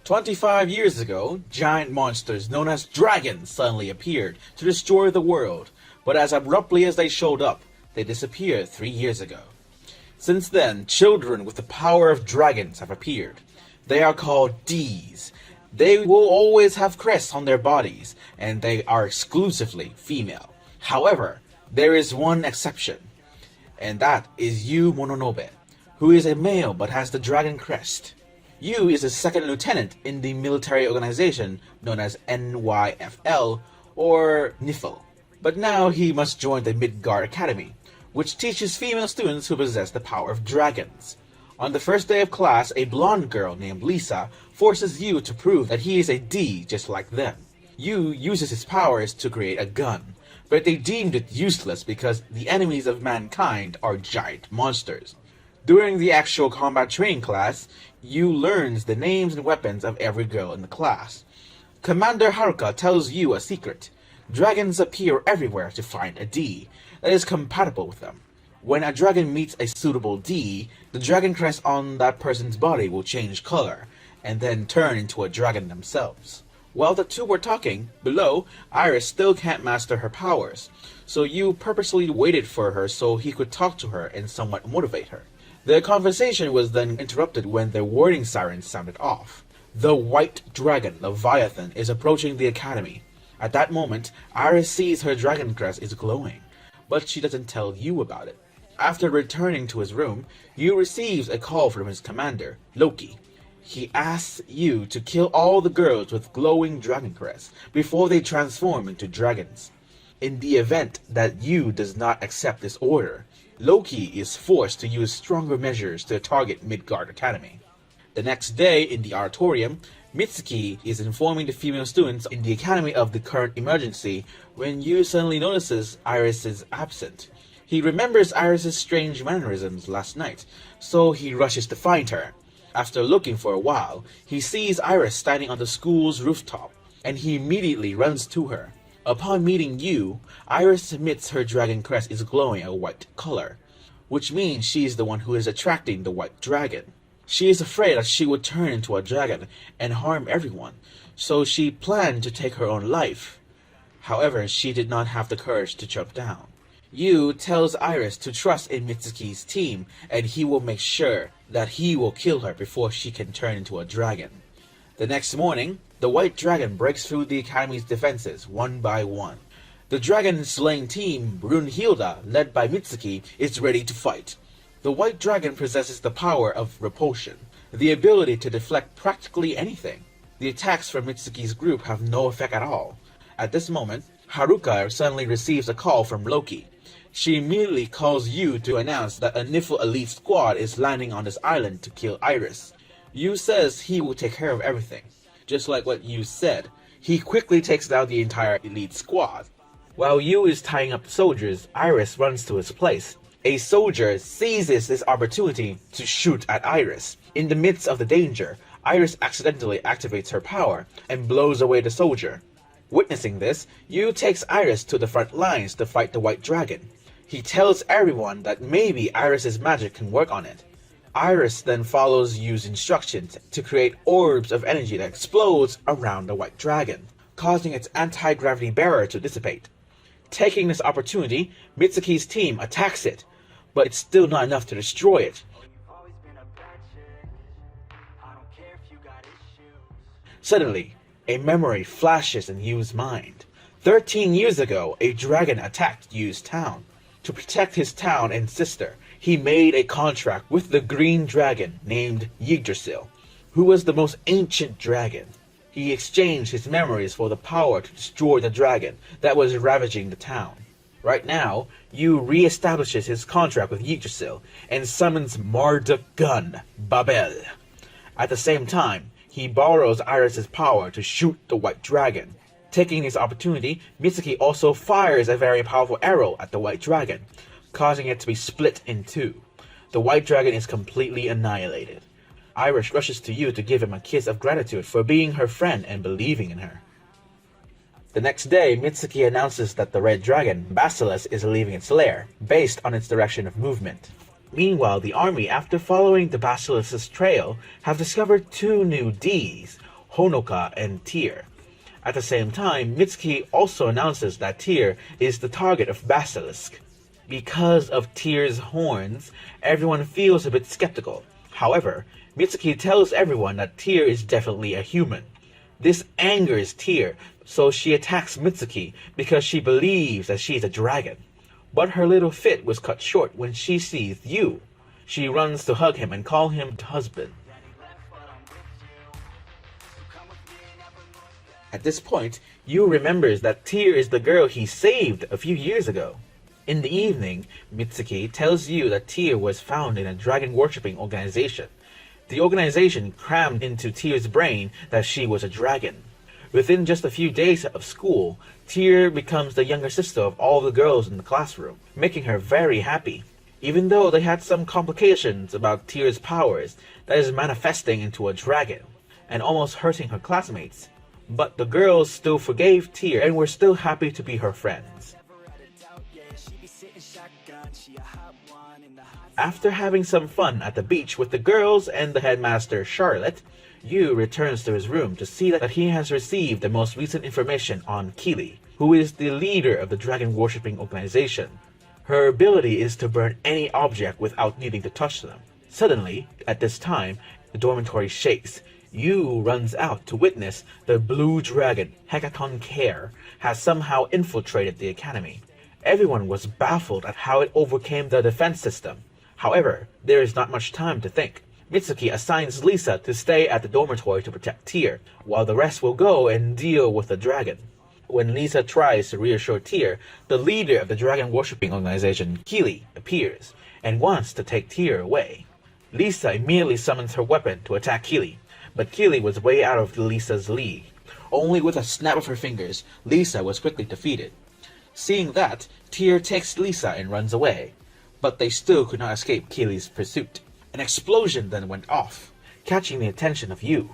25 years ago, giant monsters known as dragons suddenly appeared to destroy the world, but as abruptly as they showed up, they disappeared 3 years ago. Since then, children with the power of dragons have appeared. They are called D's. They will always have crests on their bodies, and they are exclusively female. However, there is one exception, and that is Yuu Mononobe, who is a male but has the dragon crest. Yuu is a second lieutenant in the military organization known as NYFL or NIFL. But now he must join the Midgard Academy, which teaches female students who possess the power of dragons. On the first day of class, a blonde girl named Lisa forces Yuu to prove that he is a D just like them. Yuu uses his powers to create a gun, but they deemed it useless because the enemies of mankind are giant monsters. During the actual combat training class, Yuu learns the names and weapons of every girl in the class. Commander Haruka tells Yuu a secret. Dragons appear everywhere to find a D that is compatible with them. When a dragon meets a suitable D, the dragon crest on that person's body will change color, and then turn into a dragon themselves. While the two were talking, below, Iris still can't master her powers, so Yuu purposely waited for her so he could talk to her and somewhat motivate her. Their conversation was then interrupted when their warning sirens sounded off. The white dragon, Leviathan, is approaching the academy. At that moment, Iris sees her dragon crest is glowing, but she doesn't tell Yuu about it. After returning to his room, Yuu receives a call from his commander, Loki. He asks Yuu to kill all the girls with glowing dragon crests before they transform into dragons. In the event that Yuu does not accept this order, Loki is forced to use stronger measures to target Midgard Academy. The next day, in the auditorium, Mitsuki is informing the female students in the academy of the current emergency when Yuu suddenly notices Iris is absent. He remembers Iris's strange mannerisms last night, so he rushes to find her. After looking for a while, he sees Iris standing on the school's rooftop, and he immediately runs to her. Upon meeting Yuu, Iris admits her dragon crest is glowing a white color, which means she is the one who is attracting the white dragon. She is afraid that she would turn into a dragon and harm everyone, so she planned to take her own life. However, she did not have the courage to jump down. Yuu tells Iris to trust in Mitsuki's team, and he will make sure that he will kill her before she can turn into a dragon. The next morning, the white dragon breaks through the academy's defenses one by one. The dragon-slaying team, Brunhilde, led by Mitsuki, is ready to fight. The white dragon possesses the power of repulsion, the ability to deflect practically anything. The attacks from Mitsuki's group have no effect at all. At this moment, Haruka suddenly receives a call from Loki. She immediately calls Yuu to announce that a NIFL elite squad is landing on this island to kill Iris. Yuu says he will take care of everything. Just like what Yuu said, he quickly takes down the entire elite squad. While Yuu is tying up the soldiers, Iris runs to his place. A soldier seizes this opportunity to shoot at Iris. In the midst of the danger, Iris accidentally activates her power and blows away the soldier. Witnessing this, Yuu takes Iris to the front lines to fight the white dragon. He tells everyone that maybe Iris's magic can work on it. Iris then follows Yuu's instructions to create orbs of energy that explodes around the white dragon, causing its anti-gravity barrier to dissipate. Taking this opportunity, Mitsuki's team attacks it, but it's still not enough to destroy it. Suddenly, a memory flashes in Yuu's mind. 13 years ago, a dragon attacked Yuu's town. To protect his town and sister, he made a contract with the green dragon named Yggdrasil, who was the most ancient dragon. He exchanged his memories for the power to destroy the dragon that was ravaging the town. Right now, Yuu re-establishes his contract with Yggdrasil and summons Marduk Gun, Babel. At the same time, he borrows Iris's power to shoot the white dragon. Taking this opportunity, Mitsuki also fires a very powerful arrow at the white dragon, causing it to be split in two. The white dragon is completely annihilated. Iris rushes to Yuu to give him a kiss of gratitude for being her friend and believing in her. The next day, Mitsuki announces that the red dragon, Basilisk, is leaving its lair, based on its direction of movement. Meanwhile, the army, after following the Basilisk's trail, have discovered two new Ds. Honoka and Tyr. At the same time, Mitsuki also announces that Tyr is the target of Basilisk. Because of Tyr's horns, everyone feels a bit skeptical. However, Mitsuki tells everyone that Tyr is definitely a human. This angers Tyr, so she attacks Mitsuki because she believes that she is a dragon. But her little fit was cut short when she sees Yuu. She runs to hug him and call him husband. At this point, Yuu remembers that Tyr is the girl he saved a few years ago. In the evening, Mitsuki tells Yuu that Tyr was found in a dragon-worshipping organization. The organization crammed into Tyr's brain that she was a dragon. Within just a few days of school, Tyr becomes the younger sister of all the girls in the classroom, making her very happy. Even though they had some complications about Tyr's powers that is manifesting into a dragon, and almost hurting her classmates. But the girls still forgave Tyr and were still happy to be her friends. After having some fun at the beach with the girls and the headmaster Charlotte, Yuu returns to his room to see that he has received the most recent information on Kili, who is the leader of the dragon-worshipping organization. Her ability is to burn any object without needing to touch them. Suddenly, at this time, the dormitory shakes. Yuu runs out to witness the blue dragon, Hecaton Care, has somehow infiltrated the academy. Everyone was baffled at how it overcame the defense system. However, there is not much time to think. Mitsuki assigns Lisa to stay at the dormitory to protect Tyr, while the rest will go and deal with the dragon. When Lisa tries to reassure Tyr, the leader of the dragon-worshipping organization, Kili, appears and wants to take Tyr away. Lisa immediately summons her weapon to attack Kili, but Kili was way out of Lisa's league. Only with a snap of her fingers, Lisa was quickly defeated. Seeing that, Tyr takes Lisa and runs away, but they still could not escape Kili's pursuit. An explosion then went off, catching the attention of Yuu.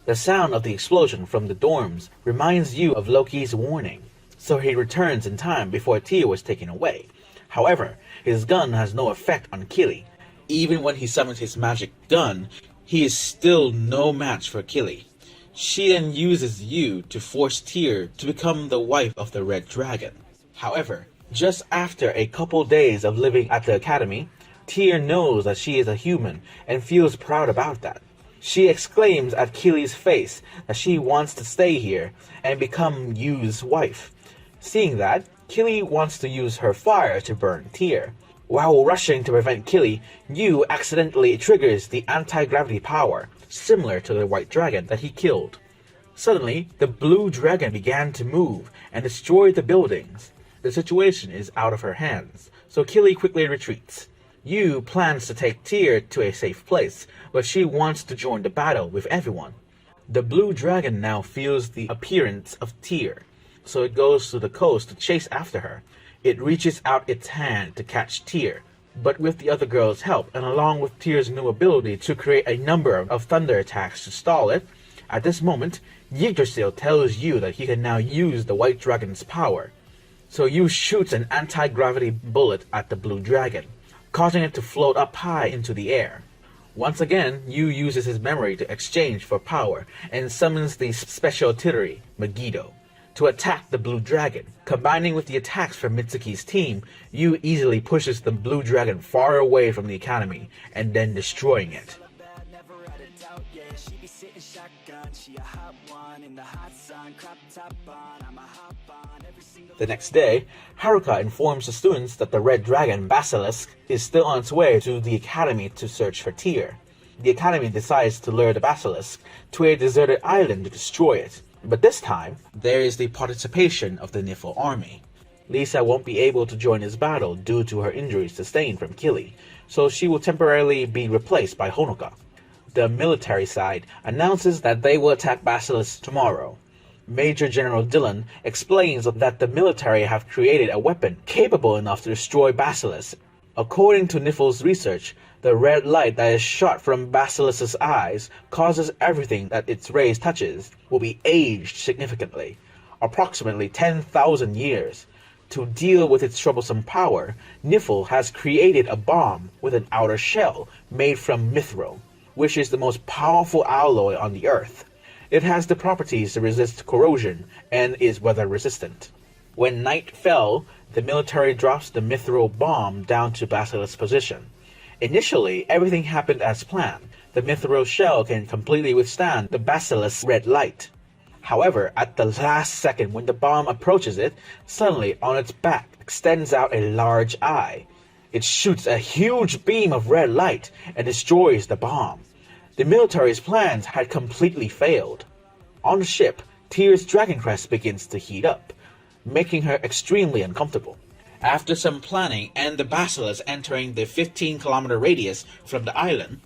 The sound of the explosion from the dorms reminds Yuu of Loki's warning, so he returns in time before Tyr was taken away. However, his gun has no effect on Kili. Even when he summons his magic gun, he is still no match for Kili. She then uses Yuu to force Tyr to become the wife of the Red Dragon. However, just after a couple days of living at the academy, Tyr knows that she is a human and feels proud about that. She exclaims at Kili's face that she wants to stay here and become Yuu's wife. Seeing that, Kili wants to use her fire to burn Tyr. While rushing to prevent Kili, Yuu accidentally triggers the anti-gravity power, similar to the white dragon that he killed. Suddenly, the blue dragon began to move and destroy the buildings. The situation is out of her hands, so Kili quickly retreats. Yuu plans to take Tyr to a safe place, but she wants to join the battle with everyone. The blue dragon now feels the appearance of Tyr, so it goes to the coast to chase after her. It reaches out its hand to catch Tyr, but with the other girl's help, and along with Tyr's new ability to create a number of thunder attacks to stall it, at this moment, Yggdrasil tells Yuu that he can now use the white dragon's power. So Yuu shoots an anti-gravity bullet at the blue dragon, causing it to float up high into the air. Once again, Yuu uses his memory to exchange for power and summons the special artillery, Megiddo, to attack the blue dragon. Combining with the attacks from Mitsuki's team, Yuu easily pushes the blue dragon far away from the academy and then destroying it. The next day, Haruka informs the students that the red dragon Basilisk is still on its way to the academy to search for Tyr. The academy decides to lure the Basilisk to a deserted island to destroy it, but this time, there is the participation of the Niffle army. Lisa won't be able to join this battle due to her injuries sustained from Kili, so she will temporarily be replaced by Honoka. The military side announces that they will attack Basilisk tomorrow. Major General Dillon explains that the military have created a weapon capable enough to destroy Basilisk. According to Niffle's research, the red light that is shot from Basilisk's eyes causes everything that its rays touches will be aged significantly, approximately 10,000 years. To deal with its troublesome power, Niffle has created a bomb with an outer shell made from mithril, which is the most powerful alloy on the earth. It has the properties to resist corrosion and is weather resistant. When night fell, the military drops the mithril bomb down to Basilisk's position. Initially, everything happened as planned. The mithril shell can completely withstand the Basilisk's red light. However, at the last second when the bomb approaches it, suddenly on its back extends out a large eye. It shoots a huge beam of red light and destroys the bomb. The military's plans had completely failed. On the ship, Tyr's dragon crest begins to heat up, making her extremely uncomfortable. After some planning and the Basilisk entering the 15-kilometer radius from the island,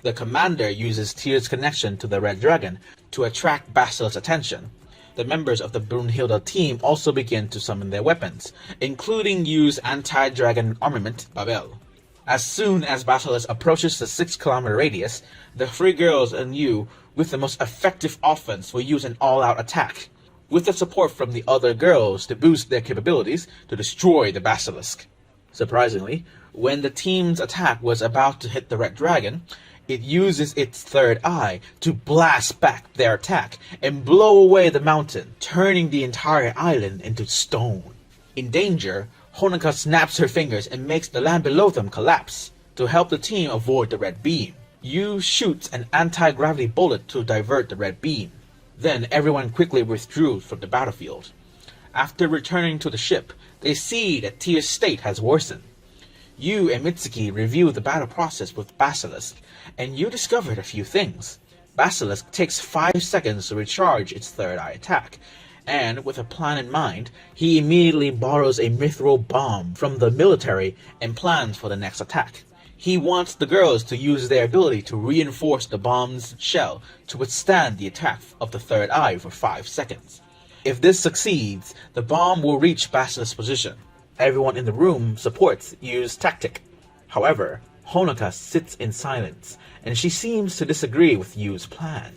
the commander uses Tyr's connection to the Red Dragon to attract Basilisk's attention. The members of the Brunhilde team also begin to summon their weapons, including Yuu's anti-dragon armament, Babel. As soon as Basilisk approaches the 6-kilometer radius, the three girls and Yuu, with the most effective offense, will use an all-out attack, with the support from the other girls to boost their capabilities to destroy the Basilisk. Surprisingly, when the team's attack was about to hit the Red Dragon, it uses its third eye to blast back their attack and blow away the mountain, turning the entire island into stone. In danger, Honoka snaps her fingers and makes the land below them collapse. To help the team avoid the red beam, Yuu shoots an anti-gravity bullet to divert the red beam. Then everyone quickly withdrew from the battlefield. After returning to the ship, they see that Tyr's state has worsened. Yuu and Mitsuki review the battle process with Basilisk, and Yuu discovered a few things. Basilisk takes 5 seconds to recharge its third eye attack, and with a plan in mind, he immediately borrows a mithril bomb from the military and plans for the next attack. He wants the girls to use their ability to reinforce the bomb's shell to withstand the attack of the third eye for 5 seconds. If this succeeds, the bomb will reach Basilisk's position. Everyone in the room supports Yuu's tactic. However, Honoka sits in silence, and she seems to disagree with Yuu's plan.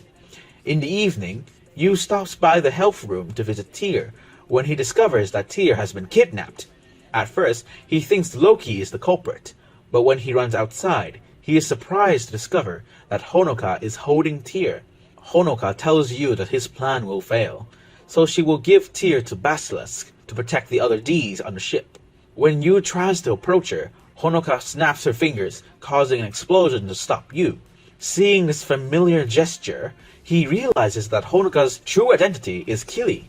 In the evening, Yuu stops by the health room to visit Tyr when he discovers that Tyr has been kidnapped. At first, he thinks Loki is the culprit, but when he runs outside, he is surprised to discover that Honoka is holding Tyr. Honoka tells Yuu that his plan will fail, so she will give Tyr to Basilisk to protect the other Ds on the ship. When Yuu tries to approach her, Honoka snaps her fingers, causing an explosion to stop Yuu. Seeing this familiar gesture, he realizes that Honoka's true identity is Kili.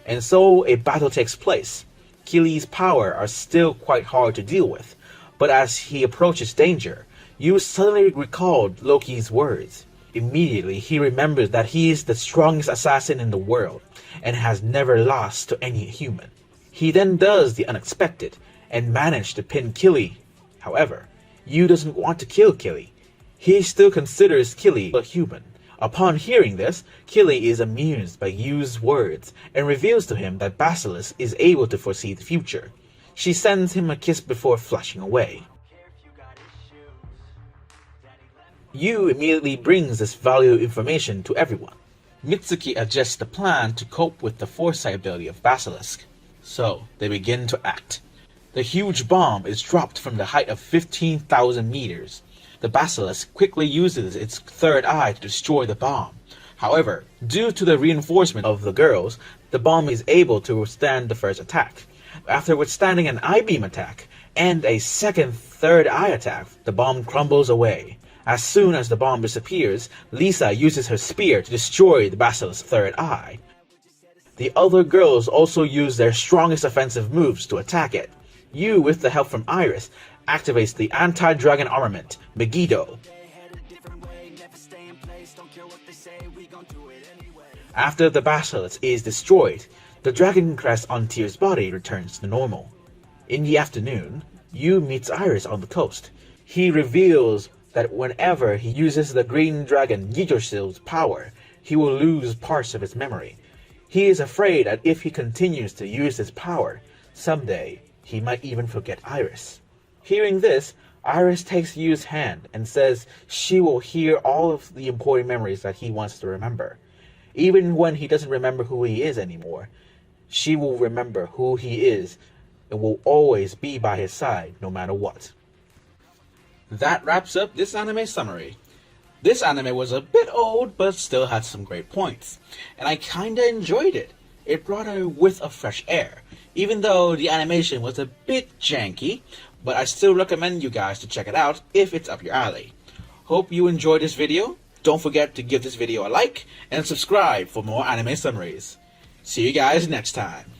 And so a battle takes place. Kili's power are still quite hard to deal with, but as he approaches danger, Yuu suddenly recalled Loki's words. Immediately, he remembers that he is the strongest assassin in the world and has never lost to any human. He then does the unexpected and manages to pin Kili. However, Yuu doesn't want to kill Kili. He still considers Kili a human. Upon hearing this, Kili is amused by Yuu's words and reveals to him that Basilisk is able to foresee the future. She sends him a kiss before flashing away. Yuu immediately brings this valuable information to everyone. Mitsuki adjusts the plan to cope with the foresight ability of Basilisk. So, they begin to act. The huge bomb is dropped from the height of 15,000 meters. The Basilisk quickly uses its third eye to destroy the bomb. However, due to the reinforcement of the girls, the bomb is able to withstand the first attack. After withstanding an I-beam attack and a second third eye attack, the bomb crumbles away. As soon as the bomb disappears, Lisa uses her spear to destroy the Basilisk's third eye. The other girls also use their strongest offensive moves to attack it. Yuu, with the help from Iris, activates the anti-dragon armament, Megiddo. After the Basilisk is destroyed, the dragon crest on Tyr's body returns to normal. In the afternoon, Yuu meets Iris on the coast. He reveals that whenever he uses the green dragon Yggdrasil's power, he will lose parts of his memory. He is afraid that if he continues to use his power, someday he might even forget Iris. Hearing this, Iris takes Yuu's hand and says she will hear all of the important memories that he wants to remember. Even when he doesn't remember who he is anymore, she will remember who he is and will always be by his side no matter what. That wraps up this anime summary. This anime was a bit old, but still had some great points, and I kinda enjoyed it. It brought a whiff of fresh air, even though the animation was a bit janky, but I still recommend you guys to check it out if it's up your alley. Hope you enjoyed this video. Don't forget to give this video a like and subscribe for more anime summaries. See you guys next time.